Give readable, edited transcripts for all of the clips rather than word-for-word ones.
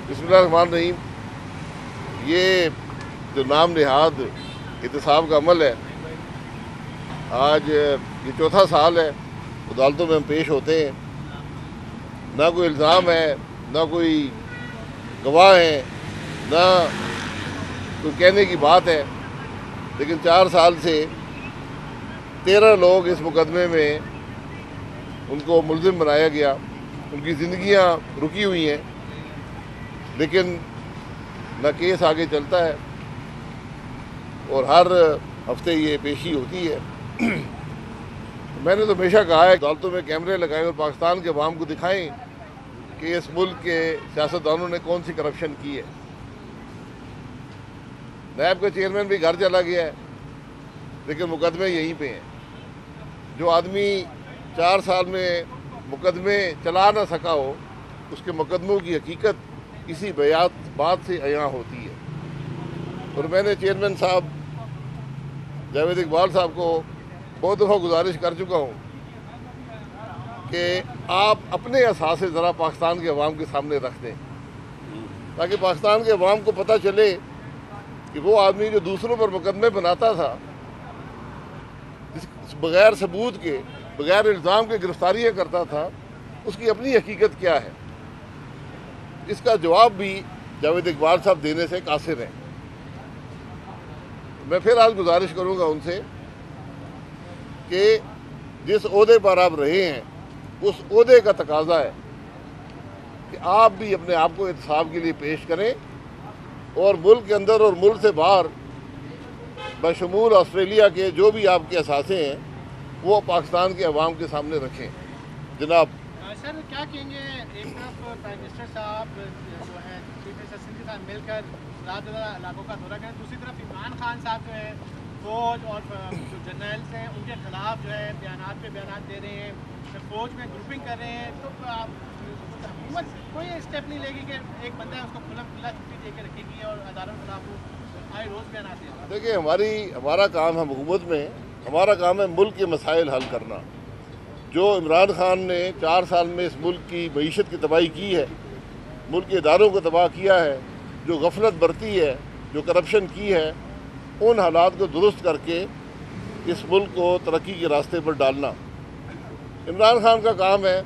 बिस्मिल्लाहिर्रहमानिर्रहीम। ये जो नाम निहाद एहतसाब का अमल है, आज ये चौथा साल है अदालतों में हम पेश होते हैं। ना कोई इल्ज़ाम है, ना कोई गवाह है, ना कोई कहने की बात है, लेकिन 4 साल से 13 लोग इस मुकदमे में उनको मुल्ज़िम बनाया गया। उनकी ज़िंदगियाँ रुकी हुई हैं, लेकिन न केस आगे चलता है और हर हफ्ते ये पेशी होती है। मैंने तो हमेशा कहा है अदालतों में कैमरे लगाएं और पाकिस्तान के अवाम को दिखाएं कि इस मुल्क के सियासतदानों ने कौन सी करप्शन की है। नैब का चेयरमैन भी घर चला गया है, लेकिन मुकदमे यहीं पे हैं। जो आदमी 4 साल में मुकदमे चला ना सका हो, उसके मुकदमों की हकीकत इसी बात से अयां होती है। और मैंने चेयरमैन साहब जावेद इकबाल साहब को बहुत दफ़ा गुजारिश कर चुका हूँ कि आप अपने असासे ज़रा पाकिस्तान के अवाम के सामने रख दें, ताकि पाकिस्तान के अवाम को पता चले कि वो आदमी जो दूसरों पर मुकदमे बनाता था, बग़ैर सबूत के, बग़ैर इल्ज़ाम के गिरफ्तारियाँ करता था, उसकी अपनी हकीकत क्या है। इसका जवाब भी जावेद इकबाल साहब देने से कासिर हैं। मैं फिर आज गुजारिश करूंगा उनसे कि जिस ओहदे पर आप रहे हैं, उस ओहदे का तकाजा है कि आप भी अपने आप को इंसाफ के लिए पेश करें और मुल्क के अंदर और मुल्क से बाहर बशमूल ऑस्ट्रेलिया के जो भी आपके असासे हैं वो पाकिस्तान के अवाम के सामने रखें। जनाब सर, क्या कहेंगे, एक तरफ प्राइम मिनिस्टर साहब जो है चीफ मिनिस्टर सिंह के साथ मिलकर रात इलाकों का दौरा करें, दूसरी तरफ इमरान खान साहब जो है फौज और जो जनरल्स हैं उनके खिलाफ जो है बयानात पे बयानात दे रहे हैं, फौज में ग्रुपिंग कर रहे हैं। तो आप हुकूमत कोई स्टेप नहीं लेगी कि एक बंदा है उसको खुला छुट्टी दे के रखेगी और अदालत के खिलाफ वो आए रोज़ बयानात देगा? देखिए, हमारा काम है हुकूमत में, हमारा काम है मुल्क के मसाइल हल करना। जो इमरान खान ने 4 साल में इस मुल्क की मईशत की तबाही की है, मुल्क के इदारों को तबाह किया है, जो गफलत बरती है, जो करप्शन की है, उन हालात को दुरुस्त करके इस मुल्क को तरक्की के रास्ते पर डालना इमरान खान का काम है।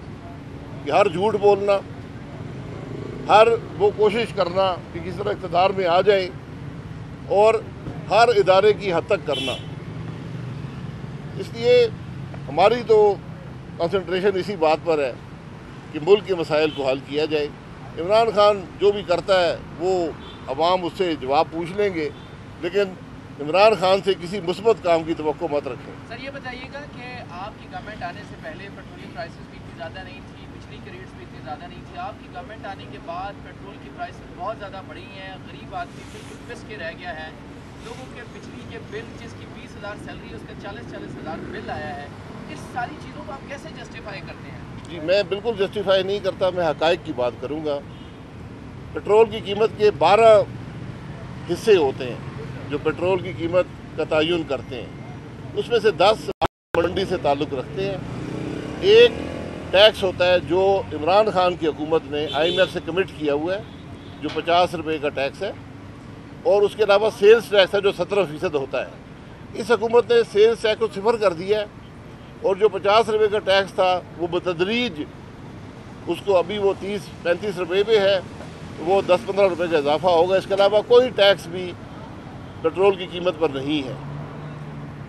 कि हर झूठ बोलना, हर वो कोशिश करना कि किस तरह इक़्तिदार में आ जाए और हर इदारे की हद तक करना। इसलिए हमारी तो कंसंट्रेशन इसी बात पर है कि मुल्क के मसाइल को हल किया जाए। इमरान खान जो भी करता है वो अवाम उससे जवाब पूछ लेंगे, लेकिन इमरान खान से किसी मुस्बत काम की तवक्को मत रखें। सर, ये बताइएगा कि आपकी गवर्नमेंट आने से पहले पेट्रोलियम प्राइसेस भी इतनी ज़्यादा नहीं थी, बिजली के रेट्स भी इतने ज़्यादा नहीं थे। आपकी गवर्नमेंट आने के बाद पेट्रोल की प्राइसेस बहुत ज़्यादा बढ़ी हैं, गरीब आदमी बिल्कुल पिस के रह गया है। लोगों के बिजली के बिल, जिसकी 20,000 सैलरी है, उसका 40-40 हज़ार बिल आया है। इस सारी चीज़ों को आप कैसे जस्टिफाई करते हैं? जी, मैं बिल्कुल जस्टिफाई नहीं करता, मैं हक़ाइक़ की बात करूँगा। पेट्रोल की कीमत के 12 हिस्से होते हैं जो पेट्रोल की कीमत का तयन करते हैं। उसमें से 10 मंडी से ताल्लुक़ रखते हैं। एक टैक्स होता है जो इमरान खान की हुकूमत ने IMF से कमिट किया हुआ है, जो 50 रुपये का टैक्स है, और उसके अलावा सेल्स टैक्स है जो 17% होता है। इस हुकूमत ने सेल्स टैक्स को 0 कर दिया है और जो 50 रुपये का टैक्स था वो बतदरीज उसको अभी वो 30-35 रुपये पे है, वो 10-15 रुपये का इजाफा होगा। इसके अलावा कोई टैक्स भी पेट्रोल की कीमत पर नहीं है।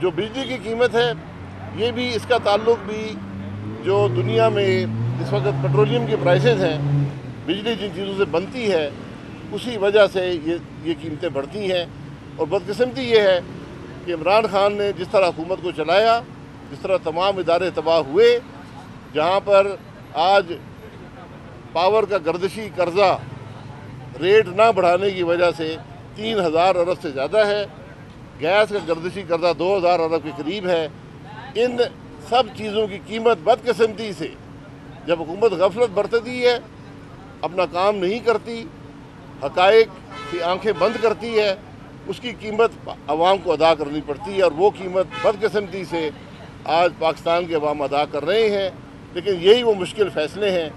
जो बिजली की कीमत है, ये भी, इसका ताल्लुक भी जो दुनिया में इस वक्त पेट्रोलियम की प्राइसेस हैं, बिजली जिन चीज़ों से बनती है उसी वजह से ये कीमतें बढ़ती हैं। और बदकिस्मती ये है कि इमरान खान ने जिस तरह हुकूमत को चलाया, जिस तरह तमाम इदारे तबाह हुए, जहाँ पर आज पावर का गर्दिशी कर्जा रेट ना बढ़ाने की वजह से 3,000 अरब से ज़्यादा है, गैस का गर्दिशी कर्जा 2,000 अरब के करीब है। इन सब चीज़ों की कीमत बदकिस्मती से जब हुकूमत गफलत बरतती है, अपना काम नहीं करती, हक़ाइक़ की आंखें बंद करती है, उसकी कीमत आवाम को अदा करनी पड़ती है। और वो कीमत बदकिस्मती से आज पाकिस्तान के अवाम अदा कर रहे हैं। लेकिन यही वो मुश्किल फ़ैसले हैं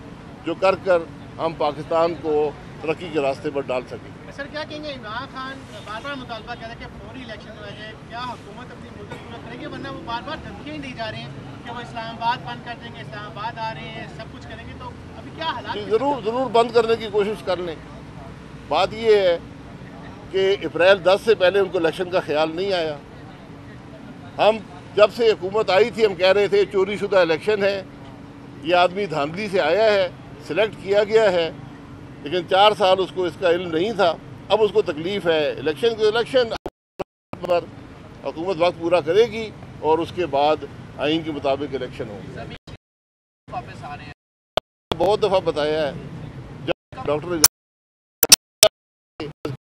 जो कर हम पाकिस्तान को तरक्की के रास्ते पर डाल सकें। सर क्या कहेंगे, इमरान खान बार बार मुतालबा कर रहे हैं कि फौरी इलेक्शन हो जाए, क्या हुकूमत अपनी मुद्दत पूरा करेगी? वरना वो बार बार धमकियाँ ही दी जा रही हैं कि वो इस्लामाबाद बंद कर देंगे, इस्लामाबाद आ रहे हैं, सब कुछ करेंगे, तो अभी क्या हालात? ज़रूर बंद करने की कोशिश कर लें। बात ये है कि अप्रैल 10 से पहले उनको इलेक्शन का ख्याल नहीं आया। हम जब से हुकूमत आई थी हम कह रहे थे चोरी शुदा इलेक्शन है, ये आदमी धांधली से आया है, सिलेक्ट किया गया है, लेकिन 4 साल उसको इसका इल्म नहीं था। अब उसको तकलीफ़ है इलेक्शन पर हुकूमत वक्त पूरा करेगी और उसके बाद आइन के मुताबिक इलेक्शन होगा। वापस आ रहे हैं, बहुत दफ़ा बताया है, जब डॉक्टर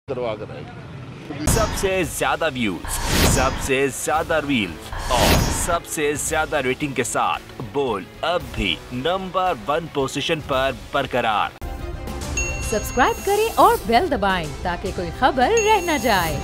करवा कर आएगी। सबसे ज्यादा व्यूज, सबसे ज्यादा रील्स और सबसे ज्यादा रेटिंग के साथ बोल अब भी नंबर 1 पोजीशन पर बरकरार। सब्सक्राइब करें और बेल दबाएं ताकि कोई खबर रह न जाए।